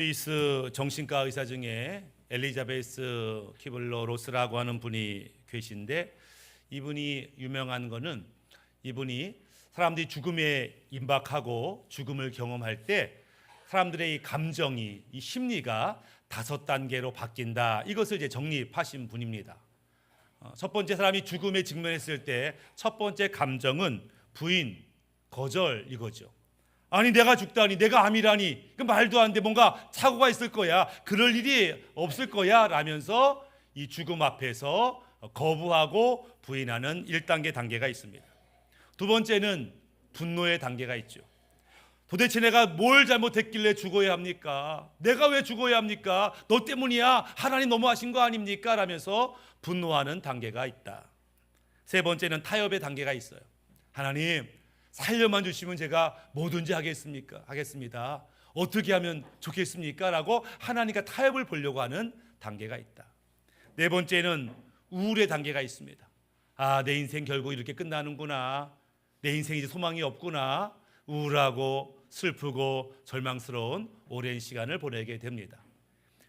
스위스 정신과 의사 중에 엘리자베스 키블러 로스라고 하는 분이 계신데, 이분이 유명한 거는 이분이 사람들이 죽음에 임박하고 죽음을 경험할 때 사람들의 이 감정이, 이 심리가 5단계로 바뀐다, 이것을 이제 정립하신 분입니다. 첫 번째, 사람이 죽음에 직면했을 때 첫 번째 감정은 부인, 거절, 이거죠. 아니 내가 죽다니, 내가 암이라니, 그 말도 안 돼, 뭔가 착오가 있을 거야, 그럴 일이 없을 거야 라면서 이 죽음 앞에서 거부하고 부인하는 1단계 단계가 있습니다. 두 번째는 분노의 단계가 있죠. 도대체 내가 뭘 잘못했길래 죽어야 합니까? 내가 왜 죽어야 합니까? 너 때문이야, 하나님 너무하신 거 아닙니까? 라면서 분노하는 단계가 있다. 세 번째는 타협의 단계가 있어요. 하나님, 살려만 주시면 제가 뭐든지 하겠습니다. 어떻게 하면 좋겠습니까? 라고 하나님과 타협을 보려고 하는 단계가 있다. 네 번째는 우울의 단계가 있습니다. 아, 내 인생 결국 이렇게 끝나는구나, 내 인생이 이제 소망이 없구나, 우울하고 슬프고 절망스러운 오랜 시간을 보내게 됩니다.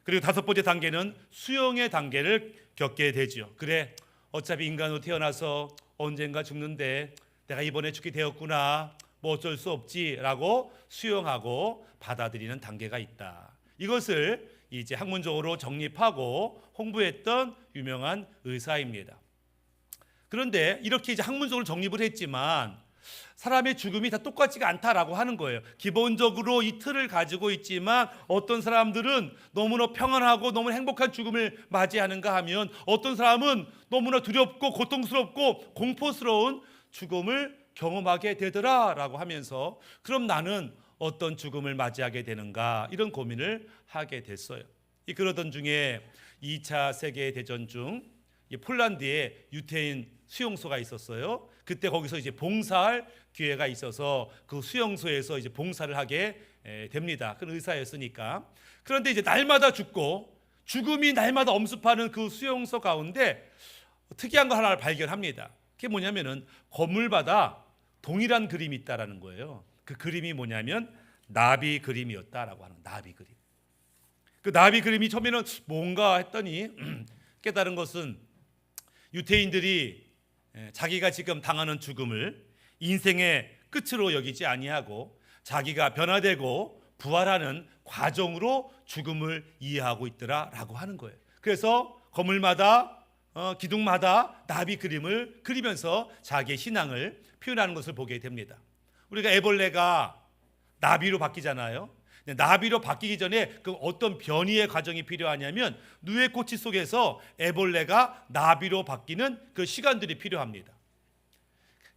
그리고 다섯 번째 단계는 수용의 단계를 겪게 되죠. 그래, 어차피 인간으로 태어나서 언젠가 죽는데 내가 이번에 죽게 되었구나, 뭐 어쩔 수 없지라고 수용하고 받아들이는 단계가 있다. 이것을 이제 학문적으로 정립하고 홍보했던 유명한 의사입니다. 그런데 이렇게 이제 학문적으로 정립을 했지만 사람의 죽음이 다 똑같지가 않다라고 하는 거예요. 기본적으로 이 틀을 가지고 있지만 어떤 사람들은 너무나 평안하고 너무 행복한 죽음을 맞이하는가 하면, 어떤 사람은 너무나 두렵고 고통스럽고 공포스러운 죽음을 경험하게 되더라라고 하면서, 그럼 나는 어떤 죽음을 맞이하게 되는가, 이런 고민을 하게 됐어요. 그러던 중에 2차 세계대전 중 폴란드에 유태인 수용소가 있었어요. 그때 거기서 이제 봉사할 기회가 있어서 그 수용소에서 이제 봉사를 하게 됩니다. 그 의사였으니까. 그런데 이제 날마다 죽고 죽음이 날마다 엄습하는 그 수용소 가운데 특이한 거 하나를 발견합니다. 그게 뭐냐면은 건물마다 동일한 그림이 있다라는 거예요. 그 그림이 뭐냐면 나비 그림이었다라고 하는, 나비 그림. 그 나비 그림이 처음에는 뭔가 했더니 깨달은 것은 유태인들이 자기가 지금 당하는 죽음을 인생의 끝으로 여기지 아니하고 자기가 변화되고 부활하는 과정으로 죽음을 이해하고 있더라라고 하는 거예요. 그래서 건물마다 기둥마다 나비 그림을 그리면서 자기의 신앙을 표현하는 것을 보게 됩니다. 우리가 애벌레가 나비로 바뀌잖아요. 나비로 바뀌기 전에 그 어떤 변이의 과정이 필요하냐면 누에꽃이 속에서 애벌레가 나비로 바뀌는 그 시간들이 필요합니다.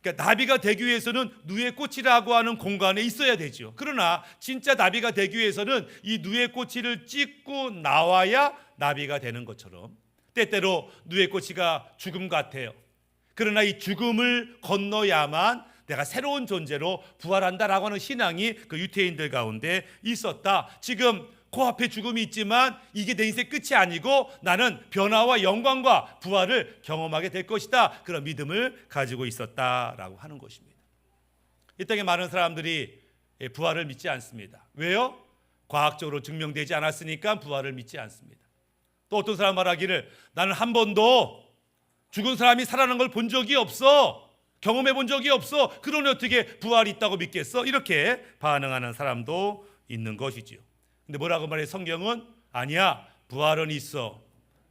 그러니까 나비가 되기 위해서는 누에꽃이라고 하는 공간에 있어야 되죠. 그러나 진짜 나비가 되기 위해서는 이 누에꽃이를 찍고 나와야 나비가 되는 것처럼, 때때로 누에꽃이가 죽음 같아요. 그러나 이 죽음을 건너야만 내가 새로운 존재로 부활한다라고 하는 신앙이 그 유태인들 가운데 있었다. 지금 코앞에 죽음이 있지만 이게 내 인생 끝이 아니고 나는 변화와 영광과 부활을 경험하게 될 것이다, 그런 믿음을 가지고 있었다라고 하는 것입니다. 이 땅에 많은 사람들이 부활을 믿지 않습니다. 왜요? 과학적으로 증명되지 않았으니까 부활을 믿지 않습니다. 또 어떤 사람 말하기를, 나는 한 번도 죽은 사람이 살아난 걸 본 적이 없어, 경험해 본 적이 없어, 그러니 어떻게 부활이 있다고 믿겠어? 이렇게 반응하는 사람도 있는 것이지요. 근데 뭐라고 말해? 성경은 아니야, 부활은 있어,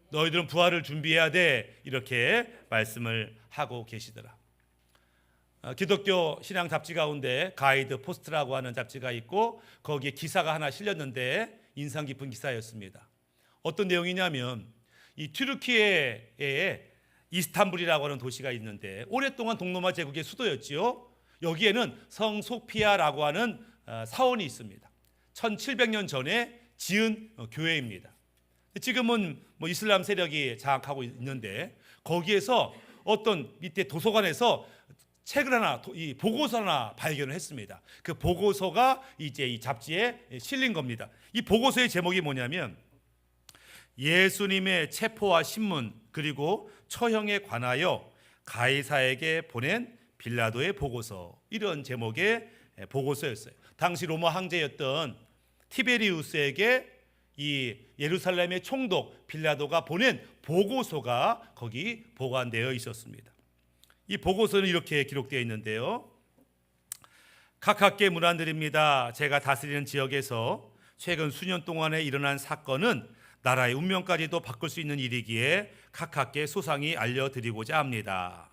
너희들은 부활을 준비해야 돼, 이렇게 말씀을 하고 계시더라. 기독교 신앙 잡지 가운데 가이드 포스트라고 하는 잡지가 있고 거기에 기사가 하나 실렸는데 인상 깊은 기사였습니다. 어떤 내용이냐면 이 튀르키예에 이스탄불이라고 하는 도시가 있는데 오랫동안 동로마 제국의 수도였지요. 여기에는 성 소피아라고 하는 사원이 있습니다. 1700년 전에 지은 교회입니다. 지금은 뭐 이슬람 세력이 장악하고 있는데 거기에서 어떤 밑에 도서관에서 책을 하나, 이 보고서 하나 발견을 했습니다. 그 보고서가 이제 이 잡지에 실린 겁니다. 이 보고서의 제목이 뭐냐면 예수님의 체포와 신문 그리고 처형에 관하여 가이사에게 보낸 빌라도의 보고서, 이런 제목의 보고서였어요. 당시 로마 황제였던 티베리우스에게 이 예루살렘의 총독 빌라도가 보낸 보고서가 거기 보관되어 있었습니다. 이 보고서는 이렇게 기록되어 있는데요. 각하께 문안드립니다. 제가 다스리는 지역에서 최근 수년 동안에 일어난 사건은 나라의 운명까지도 바꿀 수 있는 일이기에 각하께 소상히 알려드리고자 합니다.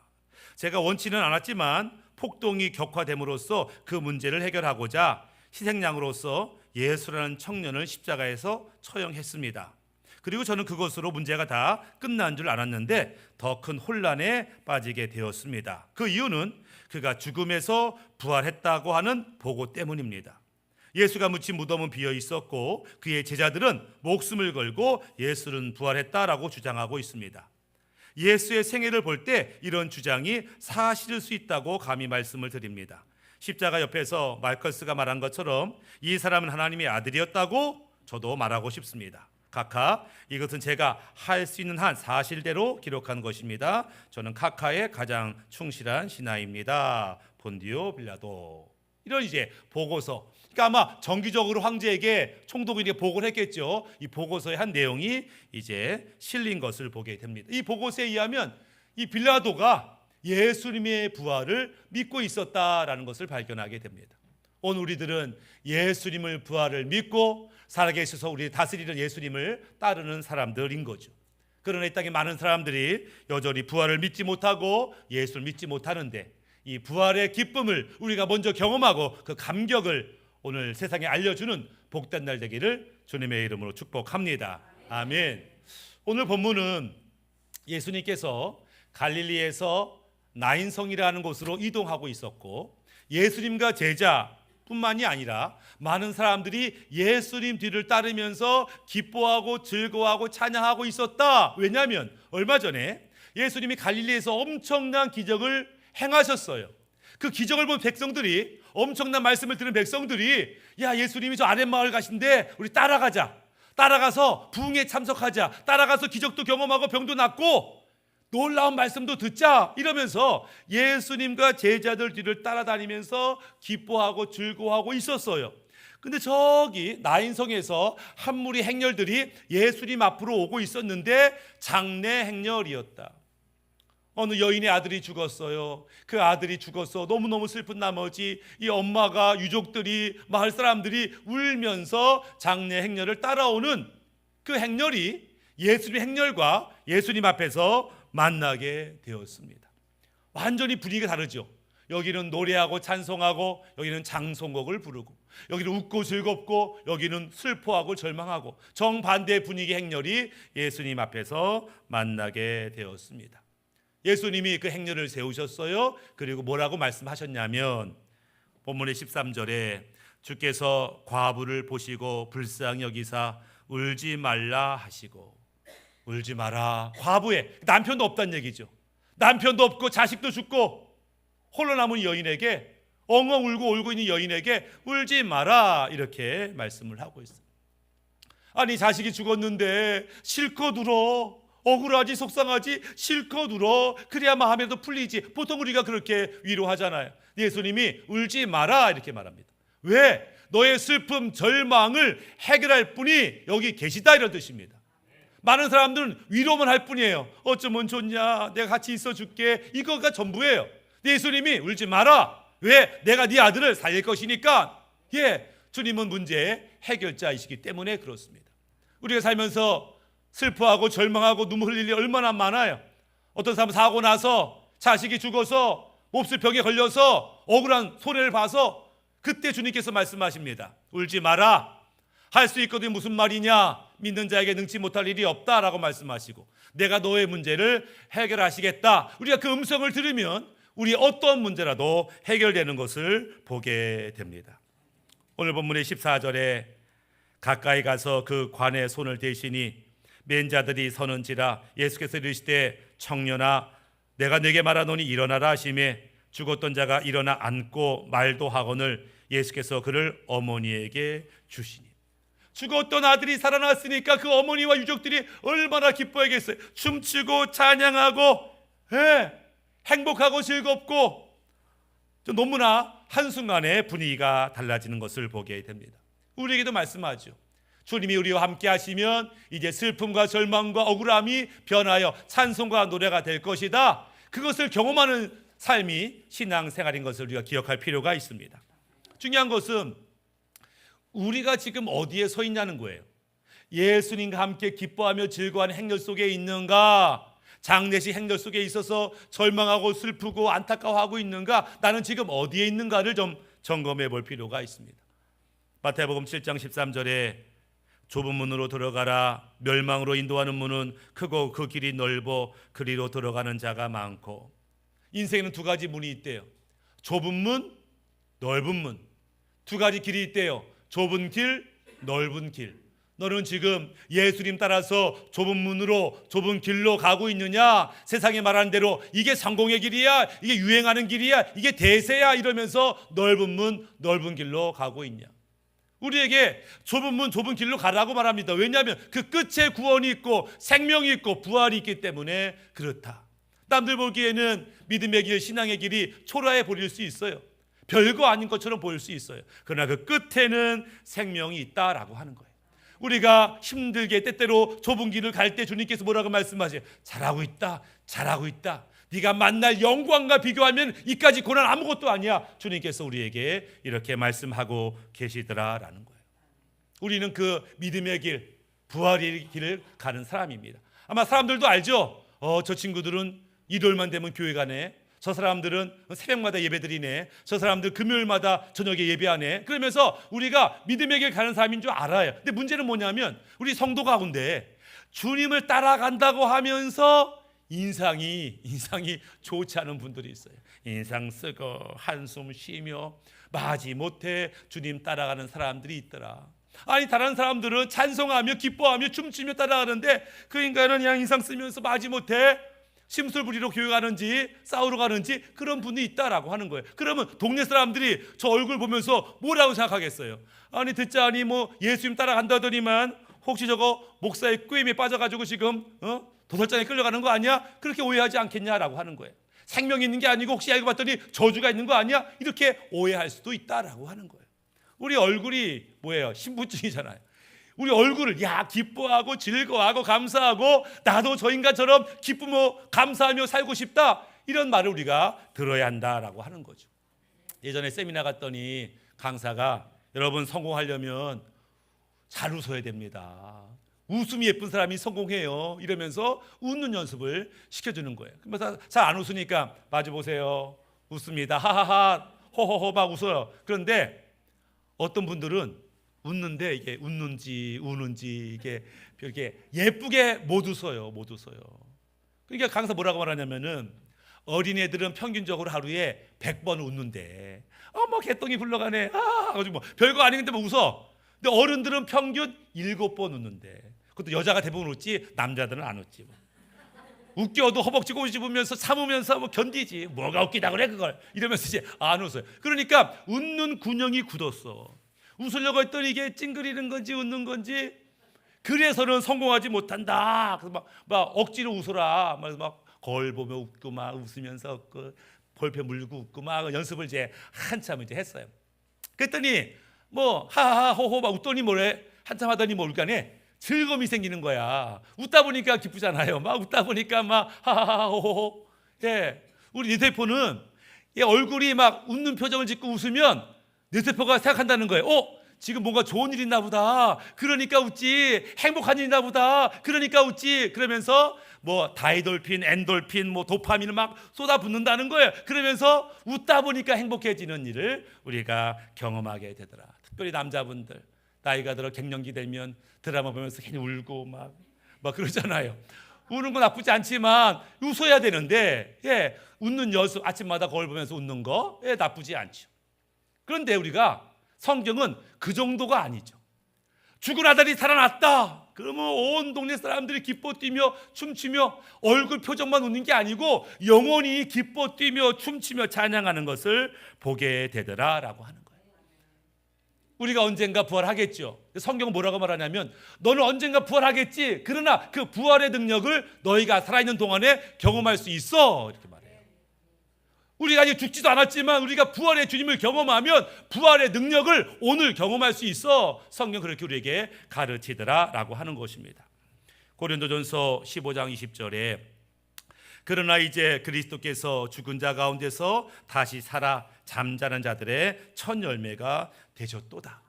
제가 원치는 않았지만 폭동이 격화됨으로써 그 문제를 해결하고자 희생양으로서 예수라는 청년을 십자가에서 처형했습니다. 그리고 저는 그것으로 문제가 다 끝난 줄 알았는데 더 큰 혼란에 빠지게 되었습니다. 그 이유는 그가 죽음에서 부활했다고 하는 보고 때문입니다. 예수가 묻힌 무덤은 비어 있었고 그의 제자들은 목숨을 걸고 예수는 부활했다라고 주장하고 있습니다. 예수의 생애를 볼 때 이런 주장이 사실일 수 있다고 감히 말씀을 드립니다. 십자가 옆에서 말커스가 말한 것처럼 이 사람은 하나님의 아들이었다고 저도 말하고 싶습니다. 각하, 이것은 제가 할 수 있는 한 사실대로 기록한 것입니다. 저는 각하의 가장 충실한 신하입니다. 본디오 빌라도. 이런 이제 보고서. 그러니까 아마 정기적으로 황제에게 총독에게 보고를 했겠죠. 이 보고서의 한 내용이 이제 실린 것을 보게 됩니다. 이 보고서에 의하면 이 빌라도가 예수님의 부활을 믿고 있었다라는 것을 발견하게 됩니다. 오늘 우리들은 예수님을 부활을 믿고 살아계셔서 우리 다스리는 예수님을 따르는 사람들인 거죠. 그러나 이 땅에 많은 사람들이 여전히 부활을 믿지 못하고 예수를 믿지 못하는데 이 부활의 기쁨을 우리가 먼저 경험하고 그 감격을 오늘 세상에 알려주는 복된 날 되기를 주님의 이름으로 축복합니다. 아멘. 오늘 본문은 예수님께서 갈릴리에서 나인성이라는 곳으로 이동하고 있었고 예수님과 제자뿐만이 아니라 많은 사람들이 예수님 뒤를 따르면서 기뻐하고 즐거워하고 찬양하고 있었다. 왜냐하면 얼마 전에 예수님이 갈릴리에서 엄청난 기적을 행하셨어요. 그 기적을 본 백성들이, 엄청난 말씀을 들은 백성들이, 야, 예수님이 저 아랫마을 가신데 우리 따라가자, 따라가서 부흥에 참석하자, 따라가서 기적도 경험하고 병도 낫고 놀라운 말씀도 듣자, 이러면서 예수님과 제자들 뒤를 따라다니면서 기뻐하고 즐거워하고 있었어요. 근데 저기 나인성에서 한 무리 행렬들이 예수님 앞으로 오고 있었는데 장례 행렬이었다. 어느 여인의 아들이 죽었어요. 그 아들이 죽어서 너무너무 슬픈 나머지 이 엄마가, 유족들이, 마을 사람들이 울면서 장례 행렬을 따라오는 그 행렬이 예수님 행렬과 예수님 앞에서 만나게 되었습니다. 완전히 분위기가 다르죠. 여기는 노래하고 찬송하고, 여기는 장송곡을 부르고, 여기는 웃고 즐겁고, 여기는 슬퍼하고 절망하고, 정반대의 분위기 행렬이 예수님 앞에서 만나게 되었습니다. 예수님이 그 행렬을 세우셨어요. 그리고 뭐라고 말씀하셨냐면 본문의 13절에 주께서 과부를 보시고 불쌍히 여기사 울지 말라 하시고, 울지 마라. 과부에 남편도 없다는 얘기죠. 남편도 없고 자식도 죽고 홀로 남은 여인에게, 엉엉 울고 있는 여인에게 울지 마라, 이렇게 말씀을 하고 있어요. 아니, 자식이 죽었는데 실컷 울어. 억울하지, 속상하지, 실컷 울어. 그래야 마음에도 풀리지. 보통 우리가 그렇게 위로하잖아요. 예수님이 울지 마라 이렇게 말합니다. 왜? 너의 슬픔, 절망을 해결할 분이 여기 계시다, 이런 뜻입니다. 많은 사람들은 위로만 할 뿐이에요. 어쩌면 좋냐, 내가 같이 있어 줄게, 이거가 전부예요. 예수님이 울지 마라. 왜? 내가 네 아들을 살릴 것이니까. 주님은 문제의 해결자이시기 때문에 그렇습니다. 우리가 살면서 슬퍼하고 절망하고 눈물 흘릴 일이 얼마나 많아요. 어떤 사람은 사고 나서, 자식이 죽어서, 몹쓸 병에 걸려서 억울한 손해를 봐서 그때 주님께서 말씀하십니다. 울지 마라. 할 수 있거든 무슨 말이냐, 믿는 자에게 능치 못할 일이 없다라고 말씀하시고, 내가 너의 문제를 해결하시겠다. 우리가 그 음성을 들으면 우리 어떤 문제라도 해결되는 것을 보게 됩니다. 오늘 본문의 14절에 가까이 가서 그 관에 손을 대시니 맨 자들이 서는지라 예수께서 이르시되 청년아 내가 네게 말하노니 일어나라 하시매 죽었던 자가 일어나 앉고 말도 하거늘 예수께서 그를 어머니에게 주시니. 죽었던 아들이 살아났으니까 그 어머니와 유족들이 얼마나 기뻐하겠어요. 춤추고 찬양하고 행복하고 즐겁고, 너무나 한순간에 분위기가 달라지는 것을 보게 됩니다. 우리에게도 말씀하죠. 주님이 우리와 함께 하시면 이제 슬픔과 절망과 억울함이 변하여 찬송과 노래가 될 것이다. 그것을 경험하는 삶이 신앙생활인 것을 우리가 기억할 필요가 있습니다. 중요한 것은 우리가 지금 어디에 서 있냐는 거예요. 예수님과 함께 기뻐하며 즐거워하는 행렬 속에 있는가? 장례식 행렬 속에 있어서 절망하고 슬프고 안타까워하고 있는가? 나는 지금 어디에 있는가를 좀 점검해 볼 필요가 있습니다. 마태복음 7장 13절에 좁은 문으로 들어가라. 멸망으로 인도하는 문은 크고 그 길이 넓어 그리로 들어가는 자가 많고. 인생에는 두 가지 문이 있대요. 좁은 문, 넓은 문. 두 가지 길이 있대요. 좁은 길, 넓은 길. 너는 지금 예수님 따라서 좁은 문으로 좁은 길로 가고 있느냐? 세상에 말하는 대로 이게 성공의 길이야, 이게 유행하는 길이야, 이게 대세야 이러면서 넓은 문, 넓은 길로 가고 있냐? 우리에게 좁은 문, 좁은 길로 가라고 말합니다. 왜냐하면 그 끝에 구원이 있고 생명이 있고 부활이 있기 때문에 그렇다. 남들 보기에는 믿음의 길, 신앙의 길이 초라해 보일 수 있어요. 별거 아닌 것처럼 보일 수 있어요. 그러나 그 끝에는 생명이 있다라고 하는 거예요. 우리가 힘들게 때때로 좁은 길을 갈 때 주님께서 뭐라고 말씀하세요? 잘하고 있다, 잘하고 있다. 네가 만날 영광과 비교하면 이까지 고난 아무것도 아니야. 주님께서 우리에게 이렇게 말씀하고 계시더라라는 거예요. 우리는 그 믿음의 길, 부활의 길을 가는 사람입니다. 아마 사람들도 알죠. 저 친구들은 일요일만 되면 교회 가네. 저 사람들은 새벽마다 예배드리네. 저 사람들 금요일마다 저녁에 예배하네. 그러면서 우리가 믿음의 길 가는 사람인 줄 알아요. 근데 문제는 뭐냐면 우리 성도 가운데 주님을 따라간다고 하면서 인상이 좋지 않은 분들이 있어요. 인상 쓰고 한숨 쉬며 마지못해 주님 따라가는 사람들이 있더라. 아니 다른 사람들은 찬송하며 기뻐하며 춤추며 따라가는데 그 인간은 그냥 인상 쓰면서 마지못해 심술 부리러 교회 가는지 싸우러 가는지 그런 분이 있다라고 하는 거예요. 그러면 동네 사람들이 저 얼굴 보면서 뭐라고 생각하겠어요? 아니 듣자니 뭐 예수님 따라간다더니만 혹시 저거 목사의 꾀임에 빠져가지고 지금 도살장에 끌려가는 거 아니야? 그렇게 오해하지 않겠냐라고 하는 거예요. 생명이 있는 게 아니고 혹시 알고 봤더니 저주가 있는 거 아니야? 이렇게 오해할 수도 있다라고 하는 거예요. 우리 얼굴이 뭐예요? 신분증이잖아요. 우리 얼굴을 기뻐하고 즐거워하고 감사하고 나도 저 인간처럼 기쁘며 감사하며 살고 싶다 이런 말을 우리가 들어야 한다라고 하는 거죠. 예전에 세미나 갔더니 강사가 여러분 성공하려면 잘 웃어야 됩니다. 웃음이 예쁜 사람이 성공해요 이러면서 웃는 연습을 시켜주는 거예요. 그러면서 잘 안 웃으니까 마주보세요. 웃습니다. 하하하 호호호 막 웃어요. 그런데 어떤 분들은 웃는데 이게 웃는지 우는지 이게 이렇게 예쁘게 못 웃어요. 그러니까 강사 뭐라고 말하냐면은 어린애들은 평균적으로 하루에 100번 웃는데 뭐 개똥이 굴러가네 가지고 뭐 별거 아닌데 뭐 웃어. 근데 어른들은 평균 7번 웃는데 그것도 여자가 대부분 웃지 남자들은 안 웃지. 웃겨도 허벅지 꼬집으면서 참으면서 뭐 견디지. 뭐가 웃기다 그래 그걸 이러면서 이제 안 웃어요. 그러니까 웃는 군형이 굳었어. 웃으려고 했더니 이게 찡그리는 건지 웃는 건지 그래서는 성공하지 못한다. 그래서 막 억지로 웃어라. 막 거울 보며 웃고 막 웃으면서 웃고 볼펜 물고 웃고 막 연습을 이제 한참 이제 했어요. 그랬더니 뭐 하하하 호호 막 웃더니 뭐래 한참 하더니 뭘까네 즐거움이 생기는 거야. 웃다 보니까 기쁘잖아요. 막 웃다 보니까 막 하하하 호호. 우리 뇌세포는 얼굴이 막 웃는 표정을 짓고 웃으면 뇌세포가 생각한다는 거예요. 지금 뭔가 좋은 일이 있나 보다. 그러니까 웃지. 행복한 일이 있나 보다. 그러니까 웃지. 그러면서 뭐 다이돌핀, 엔돌핀, 뭐 도파민을 막 쏟아붓는다는 거예요. 그러면서 웃다 보니까 행복해지는 일을 우리가 경험하게 되더라. 특별히 남자분들 나이가 들어 갱년기 되면 드라마 보면서 괜히 울고 막 그러잖아요. 우는 건 나쁘지 않지만 웃어야 되는데 웃는 연습 아침마다 거울 보면서 웃는 거 나쁘지 않죠. 그런데 우리가 성경은 그 정도가 아니죠. 죽은 아들이 살아났다. 그러면 온 동네 사람들이 기뻐 뛰며 춤추며 얼굴 표정만 웃는 게 아니고 영원히 기뻐 뛰며 춤추며 찬양하는 것을 보게 되더라라고 하는 거예요. 우리가 언젠가 부활하겠죠. 성경은 뭐라고 말하냐면 너는 언젠가 부활하겠지. 그러나 그 부활의 능력을 너희가 살아있는 동안에 경험할 수 있어. 이렇게 말해요. 우리가 아직 죽지도 않았지만 우리가 부활의 주님을 경험하면 부활의 능력을 오늘 경험할 수 있어 성경 그렇게 우리에게 가르치더라라고 하는 것입니다. 고린도전서 15장 20절에 그러나 이제 그리스도께서 죽은 자 가운데서 다시 살아 잠자는 자들의 첫 열매가 되셨도다.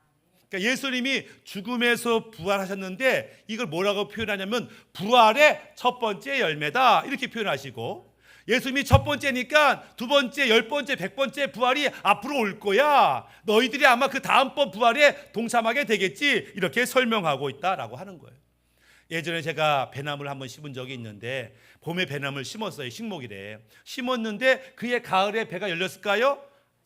그러니까 예수님이 죽음에서 부활하셨는데 이걸 뭐라고 표현하냐면 부활의 첫 번째 열매다 이렇게 표현하시고, 예수님이 첫 번째니까 두 번째, 열 번째, 백 번째 부활이 앞으로 올 거야. 너희들이 아마 그 다음번 부활에 동참하게 되겠지. 이렇게 설명하고 있다라고 하는 거예요. 예전에 제가 배나무를 한번 심은 적이 있는데 봄에 배나무를 심었어요. 식목일에 심었는데 그해 가을에 배가 열렸을까요?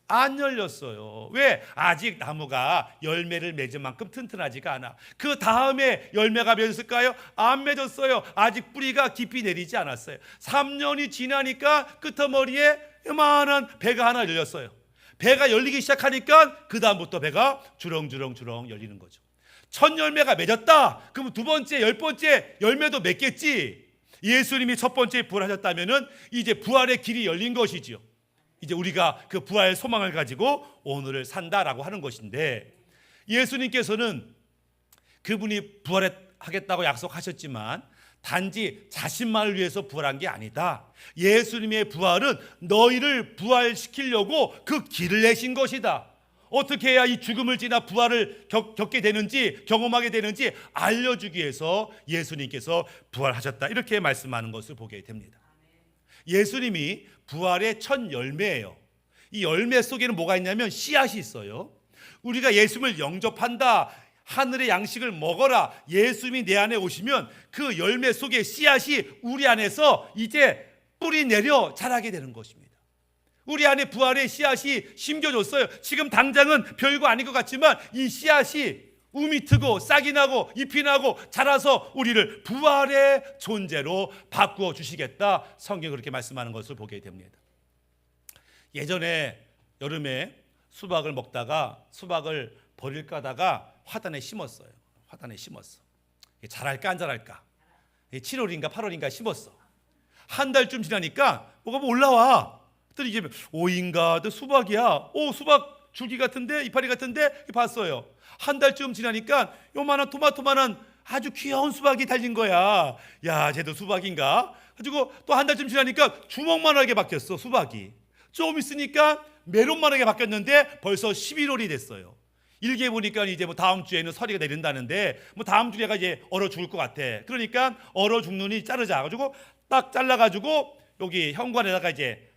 안 열렸어요. 왜? 아직 나무가 열매를 맺을 만큼 튼튼하지가 않아. 그 다음에 열매가 맺었을까요? 안 맺었어요. 아직 뿌리가 깊이 내리지 않았어요. 3년이 지나니까 끄트머리에 요만한 배가 하나 열렸어요. 배가 열리기 시작하니까 그 다음부터 배가 주렁주렁 열리는 거죠. 첫 열매가 맺었다. 그럼 두 번째, 열 번째 열매도 맺겠지. 예수님이 첫 번째 부활하셨다면은 이제 부활의 길이 열린 것이지요. 이제 우리가 그 부활 소망을 가지고 오늘을 산다라고 하는 것인데, 예수님께서는 그분이 부활하겠다고 약속하셨지만 단지 자신만을 위해서 부활한 게 아니다. 예수님의 부활은 너희를 부활시키려고 그 길을 내신 것이다. 어떻게 해야 이 죽음을 지나 부활을 겪게 되는지, 경험하게 되는지 알려주기 위해서 예수님께서 부활하셨다, 이렇게 말씀하는 것을 보게 됩니다. 예수님이 부활의 첫 열매예요. 이 열매 속에는 뭐가 있냐면 씨앗이 있어요. 우리가 예수님을 영접한다, 하늘의 양식을 먹어라, 예수님이 내 안에 오시면 그 열매 속에 씨앗이 우리 안에서 이제 뿌리 내려 자라게 되는 것입니다. 우리 안에 부활의 씨앗이 심겨졌어요. 지금 당장은 별거 아닌 것 같지만 이 씨앗이 움이 트고 싹이 나고 잎이 나고 자라서 우리를 부활의 존재로 바꾸어 주시겠다, 성경이 그렇게 말씀하는 것을 보게 됩니다. 예전에 여름에 수박을 먹다가 수박을 버릴까 하다가 화단에 심었어요. 화단에 심었어. 자랄까 안 자랄까, 7월인가 8월인가 심었어. 한 달쯤 지나니까 뭐가 올라와. 그랬더니 이게 오인가 수박이야. 수박 줄기 같은데, 이파리 같은데 봤어요. 한 달쯤 지나니까 요만한 토마토만한 아주 귀여운 수박이 달린 거야. 야, 쟤도 수박인가? 가지고 또 한 달쯤 지나니까 주먹만하게 바뀌었어, 수박이. 좀 있으니까 메론만하게 바뀌었는데 벌써 11월이 됐어요. 일기에 보니까 이제 다음 주에는 서리가 내린다는데 다음 주에가 이제 얼어 죽을 것 같아. 그러니까 얼어 죽느니 자르자. 가지고 딱 잘라가지고 여기 현관에다가 이제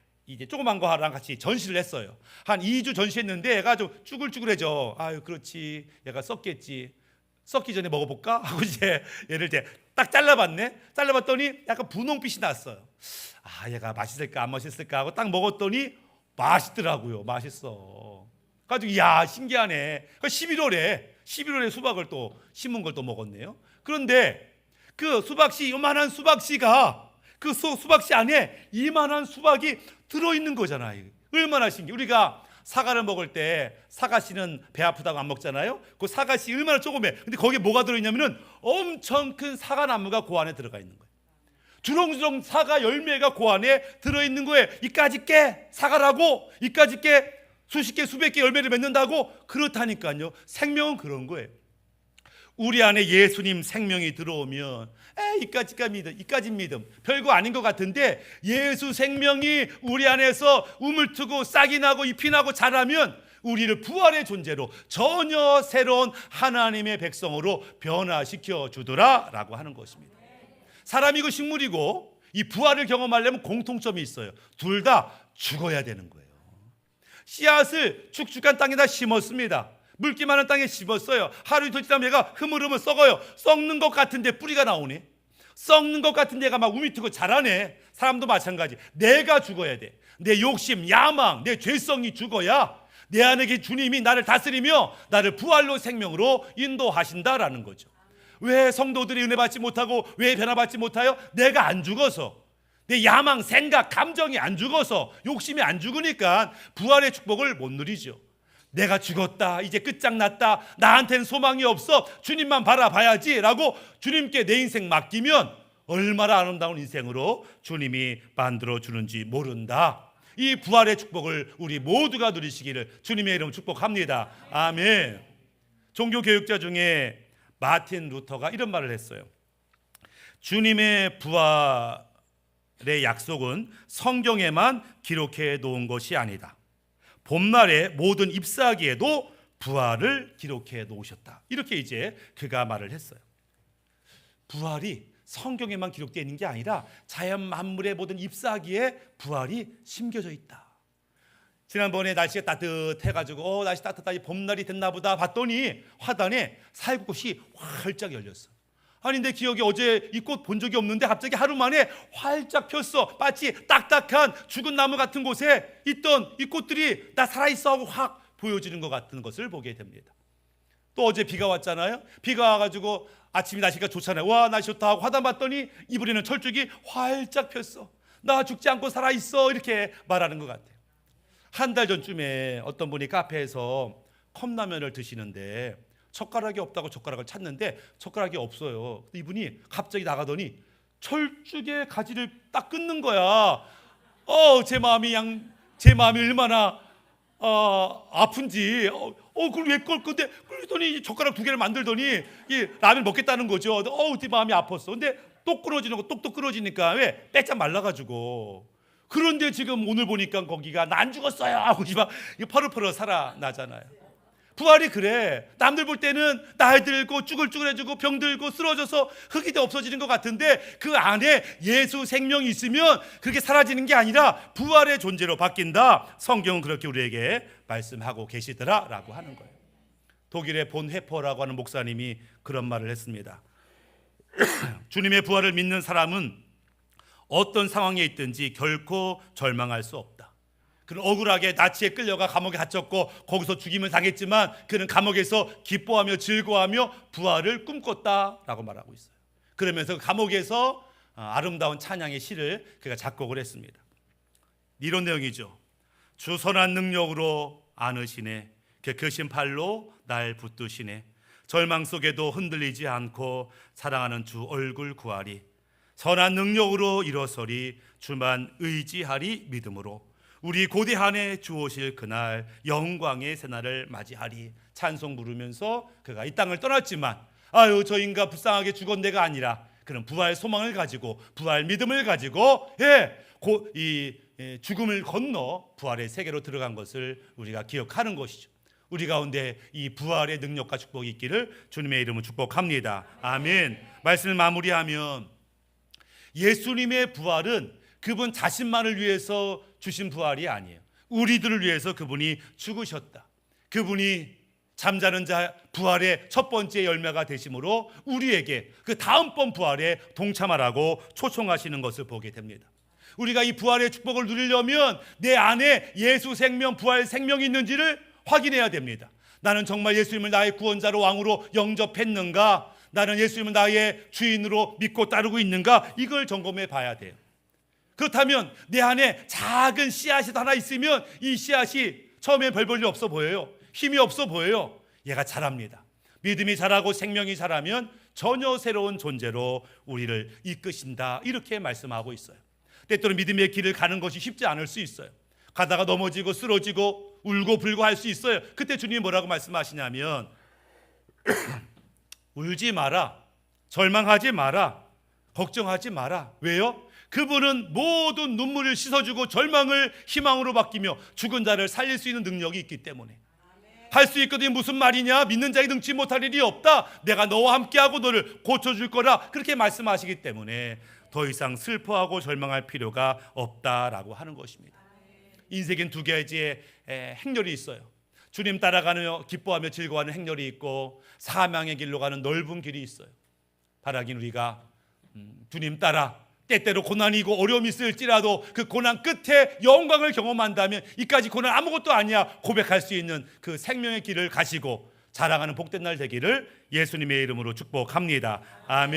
조그만 거랑 같이 전시를 했어요. 한 2주 전시했는데 얘가 좀 쭈글쭈글해져. 아유, 그렇지, 얘가 썩겠지. 썩기 전에 먹어볼까? 하고 이제 얘를 이제 딱 잘라봤네. 잘라봤더니 약간 분홍빛이 났어요. 아, 얘가 맛있을까 안 맛있을까 하고 딱 먹었더니 맛있더라고요. 맛있어. 가지고 야, 신기하네. 11월에 수박을 또 심은 걸 또 먹었네요. 그런데 그 수박씨, 요만한 수박씨가 그 수박씨 안에 이만한 수박이 들어있는 거잖아요. 얼마나 신기해. 우리가 사과를 먹을 때 사과씨는 배 아프다고 안 먹잖아요. 그 사과씨 얼마나 조그매. 근데 거기에 뭐가 들어있냐면은 엄청 큰 사과나무가 그 안에 들어가 있는 거예요. 주렁주렁 사과 열매가 그 안에 들어있는 거예요. 이까짓 게 사과라고, 이까짓 게 수십 개 수백 개 열매를 맺는다고. 그렇다니까요. 생명은 그런 거예요. 우리 안에 예수님 생명이 들어오면 이까짓 믿음 별거 아닌 것 같은데, 예수 생명이 우리 안에서 우물 트고 싹이 나고 잎이 나고 자라면 우리를 부활의 존재로 전혀 새로운 하나님의 백성으로 변화시켜 주더라 라고 하는 것입니다. 사람이고 식물이고 이 부활을 경험하려면 공통점이 있어요. 둘 다 죽어야 되는 거예요. 씨앗을 축축한 땅에다 심었습니다. 물기 많은 땅에 심었어요. 하루 이틀 지나면 얘가 흐물흐물 썩어요. 썩는 것 같은데 뿌리가 나오네. 썩는 것 같은 데가 막 우미 트고 자라네. 사람도 마찬가지. 내가 죽어야 돼. 내 욕심, 야망, 내 죄성이 죽어야 내 안에 주님이 나를 다스리며 나를 부활로 생명으로 인도하신다라는 거죠. 왜 성도들이 은혜 받지 못하고 왜 변화받지 못해요? 내가 안 죽어서, 내 야망, 생각, 감정이 안 죽어서, 욕심이 안 죽으니까 부활의 축복을 못 누리죠. 내가 죽었다, 이제 끝장났다, 나한테는 소망이 없어, 주님만 바라봐야지 라고 주님께 내 인생 맡기면 얼마나 아름다운 인생으로 주님이 만들어주는지 모른다. 이 부활의 축복을 우리 모두가 누리시기를 주님의 이름으로 축복합니다. 아멘. 종교교육자 중에 마틴 루터가 이런 말을 했어요. 주님의 부활의 약속은 성경에만 기록해 놓은 것이 아니다. 봄날의 모든 잎사귀에도 부활을 기록해 놓으셨다. 이렇게 이제 그가 말을 했어요. 부활이 성경에만 기록되어 있는 게 아니라 자연 만물의 모든 잎사귀에 부활이 심겨져 있다. 지난번에 날씨가 따뜻해가지고 날씨 따뜻하니 봄날이 됐나 보다 봤더니 화단에 살구꽃이 활짝 열렸어. 아니 내 기억에 어제 이 꽃 본 적이 없는데 갑자기 하루 만에 활짝 폈어. 마치 딱딱한 죽은 나무 같은 곳에 있던 이 꽃들이 나 살아있어 하고 확 보여지는 것 같은 것을 보게 됩니다. 또 어제 비가 왔잖아요. 비가 와가지고 아침에 날씨가 좋잖아요. 와 날씨 좋다 하고 화단 봤더니 이불에는 철쭉이 활짝 폈어. 나 죽지 않고 살아있어 이렇게 말하는 것 같아요. 한 달 전쯤에 어떤 분이 카페에서 컵라면을 드시는데 젓가락이 없다고 젓가락을 찾는데 젓가락이 없어요. 이분이 갑자기 나가더니 철쭉의 가지를 딱 끊는 거야. 제 마음이 얼마나 아픈지. 그걸 왜 걸 건데? 그러더니 젓가락 2개를 만들더니 이 라면 먹겠다는 거죠. 내 마음이 아팠어. 근데 똑 끊어지는 거 똑똑 끊어지니까 왜 빼짝 말라가지고. 그런데 지금 오늘 보니까 거기가 난 죽었어요 하고 막 퍼르퍼르 살아나잖아요. 부활이 그래. 남들 볼 때는 나이 들고 쭈글쭈글해지고 병들고 쓰러져서 흙이 돼 없어지는 것 같은데 그 안에 예수 생명이 있으면 그렇게 사라지는 게 아니라 부활의 존재로 바뀐다. 성경은 그렇게 우리에게 말씀하고 계시더라라고 하는 거예요. 독일의 본 헤퍼라고 하는 목사님이 그런 말을 했습니다. 주님의 부활을 믿는 사람은 어떤 상황에 있든지 결코 절망할 수 없다. 그는 억울하게 나치에 끌려가 감옥에 갇혔고 거기서 죽임을 당했지만 그는 감옥에서 기뻐하며 즐거워하며 부활을 꿈꿨다라고 말하고 있어요. 그러면서 감옥에서 아름다운 찬양의 시를 그가 작곡을 했습니다. 이런 내용이죠. 주 선한 능력으로 안으시네. 격하신 팔로 날 붙드시네. 절망 속에도 흔들리지 않고 사랑하는 주 얼굴 구하리. 선한 능력으로 일어서리. 주만 의지하리 믿음으로. 우리 고대한에 주오실 그날 영광의 새날을 맞이하리. 찬송 부르면서 그가 이 땅을 떠났지만 저 인간 불쌍하게 죽은 데가 아니라 그는 부활 소망을 가지고 부활 믿음을 가지고 죽음을 건너 부활의 세계로 들어간 것을 우리가 기억하는 것이죠. 우리 가운데 이 부활의 능력과 축복이 있기를 주님의 이름으로 축복합니다. 아멘. 말씀을 마무리하면 예수님의 부활은 그분 자신만을 위해서 주신 부활이 아니에요. 우리들을 위해서 그분이 죽으셨다. 그분이 잠자는 자 부활의 첫 번째 열매가 되심으로 우리에게 그 다음번 부활에 동참하라고 초청하시는 것을 보게 됩니다. 우리가 이 부활의 축복을 누리려면 내 안에 예수 생명, 부활 생명이 있는지를 확인해야 됩니다. 나는 정말 예수님을 나의 구원자로 왕으로 영접했는가? 나는 예수님을 나의 주인으로 믿고 따르고 있는가? 이걸 점검해 봐야 돼요. 그렇다면 내 안에 작은 씨앗이 하나 있으면 이 씨앗이 처음에 별 볼 일 없어 보여요. 힘이 없어 보여요. 얘가 자랍니다. 믿음이 자라고 생명이 자라면 전혀 새로운 존재로 우리를 이끄신다. 이렇게 말씀하고 있어요. 때때로 믿음의 길을 가는 것이 쉽지 않을 수 있어요. 가다가 넘어지고 쓰러지고 울고 불고 할 수 있어요. 그때 주님이 뭐라고 말씀하시냐면 울지 마라. 절망하지 마라. 걱정하지 마라. 왜요? 그분은 모든 눈물을 씻어주고 절망을 희망으로 바뀌며 죽은 자를 살릴 수 있는 능력이 있기 때문에 할 수 있거든. 무슨 말이냐? 믿는 자에게 능치 못할 일이 없다. 내가 너와 함께하고 너를 고쳐줄 거라. 그렇게 말씀하시기 때문에 더 이상 슬퍼하고 절망할 필요가 없다라고 하는 것입니다. 인생엔 2가지의 행렬이 있어요. 주님 따라가며 기뻐하며 즐거워하는 행렬이 있고 사망의 길로 가는 넓은 길이 있어요. 바라긴 우리가 주님 따라 때때로 고난이고 어려움이 있을지라도 그 고난 끝에 영광을 경험한다면 이까지 고난 아무것도 아니야 고백할 수 있는 그 생명의 길을 가시고 자랑하는 복된 날 되기를 예수님의 이름으로 축복합니다. 아멘.